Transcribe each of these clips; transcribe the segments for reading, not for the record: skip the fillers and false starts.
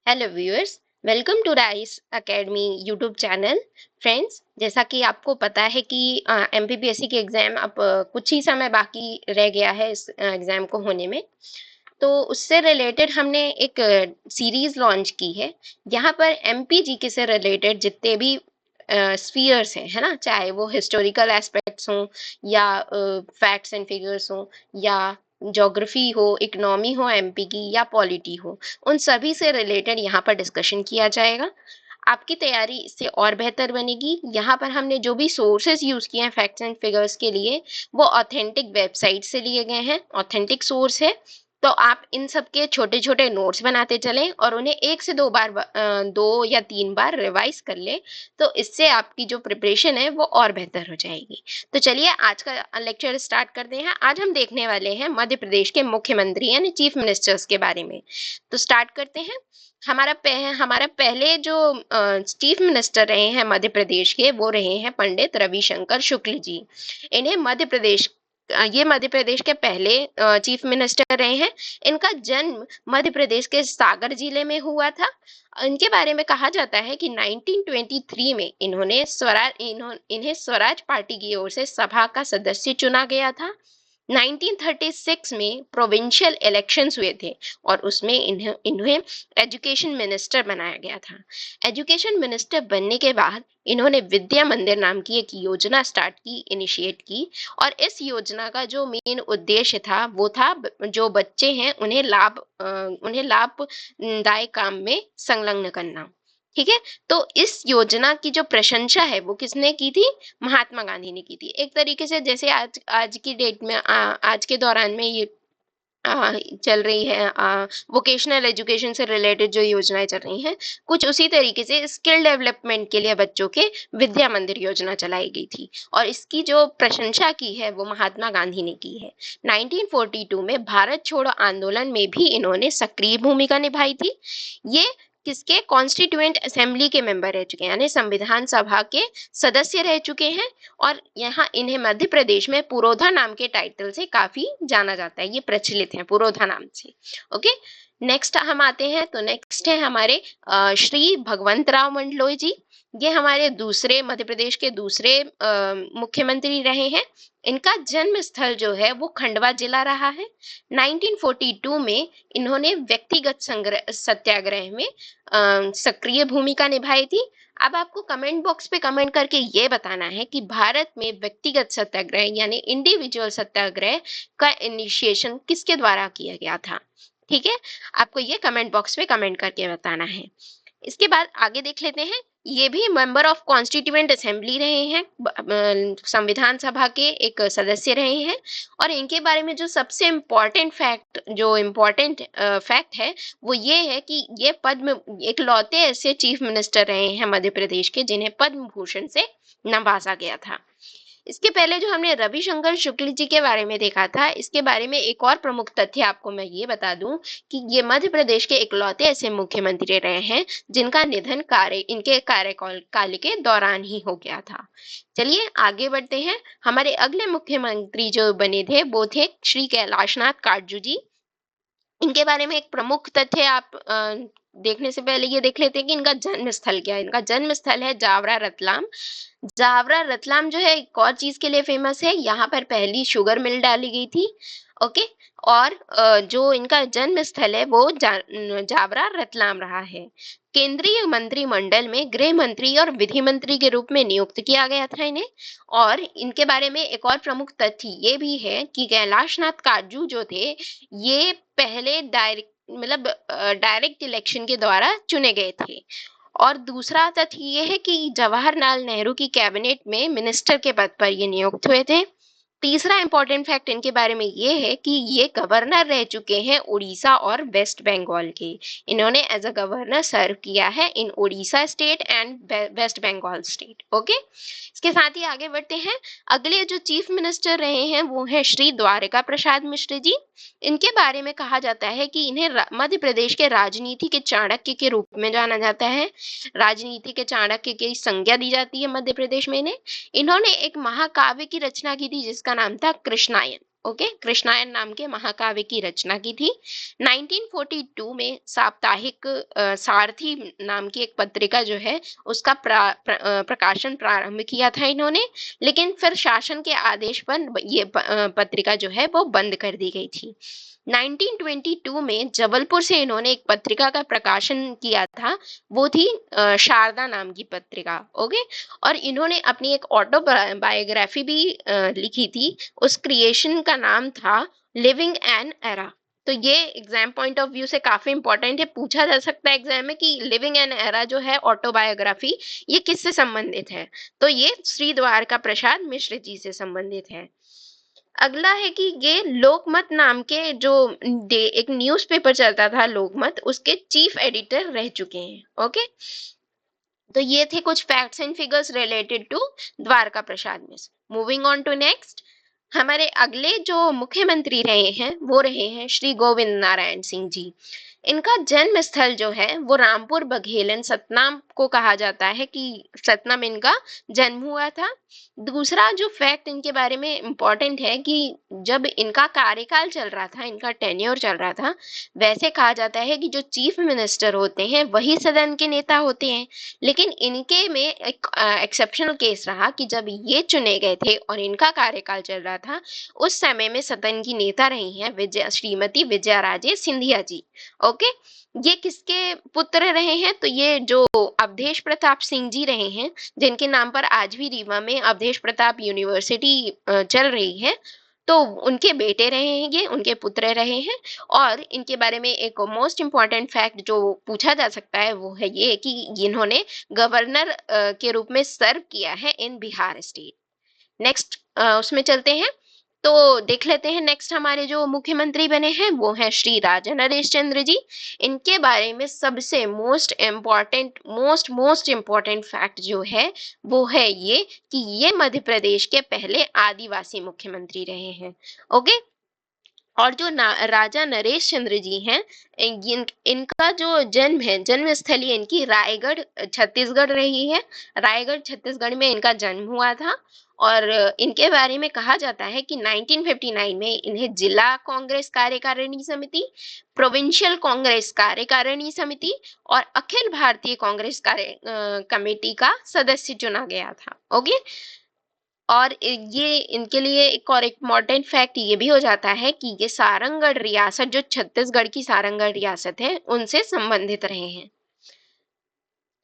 Hello viewers, welcome to rice academy YouTube channel. Friends, जैसा कि आपको पता है कि एमपीपीएससी के एग्जाम अब कुछ ही समय बाकी रह गया है इस एग्जाम को होने में। तो उससे रिलेटेड हमने एक सीरीज लॉन्च की है। यहाँ पर एमपीजीके से रिलेटेड जितने भी स्फीयर्स हैं, है ना, चाहे वो हिस्टोरिकल एस्पेक्ट्स हों या फैक्ट्स एंड फिगर्स हों या ज्योग्राफी हो, इकोनॉमी हो एमपी की या पॉलिटी हो, उन सभी से रिलेटेड यहाँ पर डिस्कशन किया जाएगा। आपकी तैयारी इससे और बेहतर बनेगी। यहाँ पर हमने जो भी सोर्सेज यूज किए हैं फैक्ट्स एंड फिगर्स के लिए, वो ऑथेंटिक वेबसाइट से लिए गए हैं, ऑथेंटिक सोर्स है। तो आप इन सब के छोटे छोटे नोट्स बनाते चलें और उन्हें एक से दो या तीन बार रिवाइज कर ले। तो इससे आपकी जो प्रिपरेशन है वो और बेहतर हो जाएगी। तो चलिए आज का लेक्चर स्टार्ट करते हैं। आज हम देखने वाले हैं मध्य प्रदेश के मुख्यमंत्री यानी चीफ मिनिस्टर्स के बारे में। तो स्टार्ट करते हैं। हमारा पहले जो चीफ मिनिस्टर रहे हैं मध्य प्रदेश के, वो रहे हैं पंडित रविशंकर शुक्ल जी। इन्हें ये मध्य प्रदेश के पहले चीफ मिनिस्टर रहे हैं। इनका जन्म मध्य प्रदेश के सागर जिले में हुआ था। इनके बारे में कहा जाता है कि 1923 में इन्हें स्वराज पार्टी की ओर से सभा का सदस्य चुना गया था। 1936 में प्रोविंशियल इलेक्शंस हुए थे और उसमें इन्हें एजुकेशन मिनिस्टर बनाया गया था। एजुकेशन मिनिस्टर बनने के बाद इन्होंने विद्या मंदिर नाम की एक योजना स्टार्ट की, इनिशिएट की। और इस योजना का जो मेन उद्देश्य था वो था जो बच्चे हैं उन्हें लाभदायक काम में संलग्न करना। ठीक है। तो इस योजना की जो प्रशंसा है वो किसने की थी? महात्मा गांधी ने की थी। एक तरीके से जैसे आज की डेट में आज के दौरान में ये चल रही है, वोकेशनल एजुकेशन से रिलेटेड जो योजनाएं चल रही हैं, कुछ उसी तरीके से स्किल डेवलपमेंट के लिए बच्चों के विद्या मंदिर योजना चलाई गई थी और इसकी जो प्रशंसा की है वो महात्मा गांधी ने की है। 1942 में भारत छोड़ो आंदोलन में भी इन्होंने सक्रिय भूमिका निभाई थी। ये किसके कॉन्स्टिट्यूएंट असेंबली के मेंबर रह चुके हैं, यानी संविधान सभा के सदस्य रह चुके हैं। और यहाँ इन्हें मध्य प्रदेश में पुरोधा नाम के टाइटल से काफी जाना जाता है, ये प्रचलित है पुरोधा नाम से। ओके, नेक्स्ट हम आते हैं। तो नेक्स्ट है हमारे श्री भगवंत राव मंडलोई जी। ये हमारे मध्य प्रदेश के दूसरे मुख्यमंत्री रहे हैं। इनका जन्म स्थल जो है वो खंडवा जिला रहा है। 1942 में इन्होंने व्यक्तिगत सत्याग्रह में सक्रिय भूमिका निभाई थी। अब आपको कमेंट बॉक्स पे कमेंट करके ये बताना है कि भारत में व्यक्तिगत सत्याग्रह यानी इंडिविजुअल सत्याग्रह का इनिशिएशन किसके द्वारा किया गया था। ठीक है, आपको ये कमेंट बॉक्स पे कमेंट करके बताना है। इसके बाद आगे देख लेते हैं। ये भी मेंबर ऑफ कॉन्स्टिट्यूएंट असेंबली रहे हैं, संविधान सभा के एक सदस्य रहे हैं। और इनके बारे में जो सबसे इम्पोर्टेंट फैक्ट है वो ये है कि ये पद्म इकलौते ऐसे चीफ मिनिस्टर रहे हैं मध्य प्रदेश के जिन्हें पद्म भूषण से नवाजा गया था। इसके पहले जो हमने रविशंकर शुक्ल जी के बारे में देखा था, इसके बारे में एक और प्रमुख तथ्य आपको मैं ये बता दूं कि ये मध्य प्रदेश के इकलौते ऐसे मुख्यमंत्री रहे हैं जिनका निधन इनके कार्यकाल के दौरान ही हो गया था। चलिए आगे बढ़ते हैं। हमारे अगले मुख्यमंत्री जो बने थे वो थे श्री कैलाशनाथ काटजू जी। इनके बारे में एक प्रमुख तथ्य आप देखने से पहले ये देख लेते हैं कि इनका जन्म स्थल क्या है। इनका जन्म स्थल है जावरा रतलाम। जावरा रतलाम जो है एक और चीज के लिए फेमस है, यहाँ पर पहली शुगर मिल डाली गई थी। ओके, और जो इनका जन्म स्थल है वो जावरा रतलाम रहा है। केंद्रीय मंत्रिमंडल में गृह मंत्री और विधि मंत्री के रूप में नियुक्त किया गया था इन्हें। और इनके बारे में एक और प्रमुख तथ्य ये भी है कि कैलाशनाथ काटजू जो थे ये पहले डायरेक्ट इलेक्शन के द्वारा चुने गए थे। और दूसरा तथ्य ये है कि जवाहरलाल नेहरू की कैबिनेट में मिनिस्टर के पद पर ये नियुक्त हुए थे। तीसरा इंपॉर्टेंट फैक्ट इनके बारे में ये है कि ये गवर्नर रह चुके हैं उड़ीसा और वेस्ट बंगाल के। इन्होंने एज अ गवर्नर सर्व किया है in Orissa state and West Bengal state. Okay, इसके साथ ही आगे बढ़ते हैं। अगले जो चीफ मिनिस्टर रहे हैं वो है श्री द्वारिका प्रसाद मिश्र जी। इनके बारे में कहा जाता है कि इन्हें मध्य प्रदेश के राजनीति के चाणक्य के रूप में जाना जाता है। राजनीति के चाणक्य की संज्ञा दी जाती है मध्य प्रदेश में इन्हें। इन्होंने एक महाकाव्य की रचना की थी जिसका नाम था कृष्णायन। ओके, कृष्णायन नाम के महाकाव्य की रचना की थी। 1942 में साप्ताहिक सारथी नाम की एक पत्रिका जो है उसका प्रकाशन प्रारंभ किया था इन्होंने, लेकिन फिर शासन के आदेश पर ये पत्रिका जो है वो बंद कर दी गई थी। 1922 में जबलपुर से इन्होंने एक पत्रिका का प्रकाशन किया था, वो थी शारदा नाम की पत्रिका। ओके, और इन्होंने अपनी एक ऑटोबायोग्राफी भी लिखी थी। उस क्रिएशन का नाम था लिविंग एन एरा। तो ये एग्जाम पॉइंट ऑफ व्यू से काफी इंपॉर्टेंट है, पूछा जा सकता है एग्जाम में कि लिविंग एन एरा जो है ऑटोबायोग्राफी, ये किससे संबंधित है? तो ये श्री द्वारका प्रसाद मिश्र जी से संबंधित है। अगला है कि ये लोकमत नाम के जो एक न्यूज़पेपर चलता था लोकमत, उसके चीफ एडिटर रह चुके हैं। ओके, तो ये थे कुछ facts and figures related to Dwarka Prasad Mishra. Moving on to next, हमारे अगले जो मुख्यमंत्री रहे हैं वो रहे हैं श्री गोविंद नारायण सिंह जी। इनका जन्म स्थल जो है वो रामपुर बघेलन सतनाम को कहा जाता है कि सतना में इनका जन्म हुआ था। दूसरा जो फैक्ट इनके बारे में इम्पोर्टेंट है कि जब इनका कार्यकाल चल रहा था, इनका टेन्योर चल रहा था, वैसे कहा जाता है कि जो चीफ मिनिस्टर होते हैं वही सदन के नेता होते हैं, लेकिन इनके में एक एक्सेप्शनल केस रहा कि जब ये चुने गए थे और इनका कार्यकाल चल रहा था, उस समय में सदन की नेता रही हैं श्रीमती विजया राजे सिंधिया जी। ओके, ये किसके पुत्र रहे हैं? तो ये जो अवधेश प्रताप सिंह जी रहे हैं, जिनके नाम पर आज भी रीवा में अवधेश प्रताप यूनिवर्सिटी चल रही है, तो उनके बेटे रहे हैं, ये उनके पुत्र रहे हैं। और इनके बारे में एक मोस्ट इम्पॉर्टेंट फैक्ट जो पूछा जा सकता है वो है ये कि इन्होंने गवर्नर के रूप में सर्व किया है इन बिहार स्टेट। नेक्स्ट उसमें चलते हैं, तो देख लेते हैं नेक्स्ट हमारे जो मुख्यमंत्री बने हैं वो है श्री राजा नरेश चंद्र जी। इनके बारे में सबसे मोस्ट इम्पोर्टेंट फैक्ट जो है वो है ये कि ये मध्य प्रदेश के पहले आदिवासी मुख्यमंत्री रहे हैं। ओके, और जो राजा नरेश चंद्र जी हैं, इनका जो जन्म है, जन्म स्थली इनकी रायगढ़ छत्तीसगढ़ रही है। रायगढ़ छत्तीसगढ़ में इनका जन्म हुआ था। और इनके बारे में कहा जाता है कि 1959 में इन्हें जिला कांग्रेस कार्यकारिणी समिति, प्रोविंशियल कांग्रेस कार्यकारिणी समिति और अखिल भारतीय कांग्रेस कमेटी का सदस्य चुना गया था। ओके, और ये इनके लिए एक और इम्पोर्टेंट फैक्ट ये भी हो जाता है कि ये सारंगढ़ रियासत, जो छत्तीसगढ़ की सारंगढ़ रियासत है, उनसे संबंधित रहे हैं।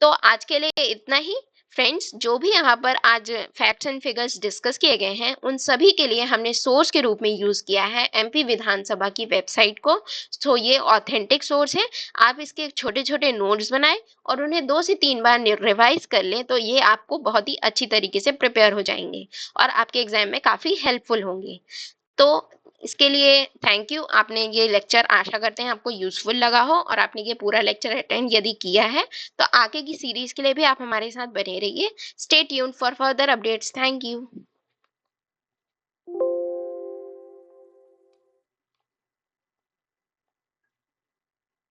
तो आज के लिए इतना ही फ्रेंड्स। जो भी यहाँ पर आज फैक्ट्स एंड फिगर्स डिस्कस किए गए हैं, उन सभी के लिए हमने सोर्स के रूप में यूज किया है एमपी विधानसभा की वेबसाइट को। तो ये ऑथेंटिक सोर्स है। आप इसके छोटे छोटे नोट्स बनाएं और उन्हें 2 से 3 बार रिवाइज कर लें, तो ये आपको बहुत ही अच्छी तरीके से प्रिपेयर हो जाएंगे और आपके एग्जाम में काफी हेल्पफुल होंगे। तो इसके लिए थैंक यू। आपने ये लेक्चर, आशा करते हैं आपको यूजफुल लगा हो और आपने ये पूरा लेक्चर अटेंड यदि किया है तो आगे की सीरीज के लिए भी आप हमारे साथ बने रहिए। Stay tuned for further updates. Thank you.